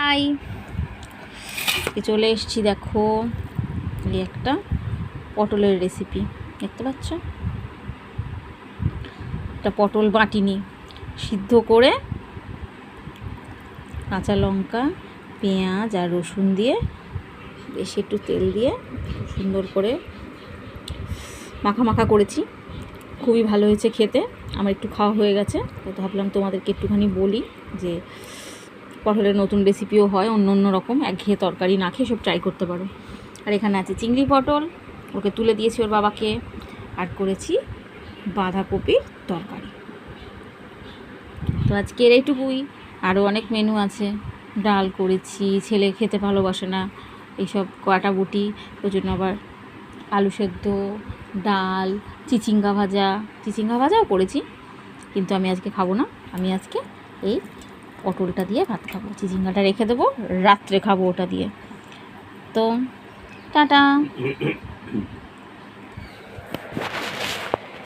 High, চলে এসেছি। দেখো এই একটা পটলের রেসিপি দেখতে পাচ্ছ। একটা পটল বাটিনি সিদ্ধ করে কাঁচা লঙ্কা, পেঁয়াজ আর রসুন দিয়ে বেশ একটু তেল দিয়ে সুন্দর করে মাখা মাখা করেছি। খুবই ভালো হয়েছে খেতে। আমার একটু খাওয়া হয়ে গেছে, তো ভাবলাম তোমাদেরকে একটুখানি বলি যে পটলের নতুন রেসিপিও হয়, অন্য অন্য রকম একঘেয়ে তরকারি না খেয়ে সব ট্রাই করতে পারো। আর এখানে আছে চিংড়ি পটল, ওকে তুলে দিয়েছি ওর বাবাকে। আর করেছি বাঁধাকপির তরকারি। তো আজকের এইটুকুই, আরও অনেক মেনু আছে। ডাল করেছি, ছেলে খেতে ভালোবাসে না এইসব কাটাবুটি, ওই জন্য আবার আলু সেদ্ধ, ডাল, চিচিঙ্গা ভাজাও করেছি, কিন্তু আমি আজকে খাবো না। আমি আজকে এই পটলটা দিয়ে ভাত খাবো, চিচিঙ্গাটা রেখে দেবো, রাত্রে খাবো ওটা দিয়ে। তো টাটা।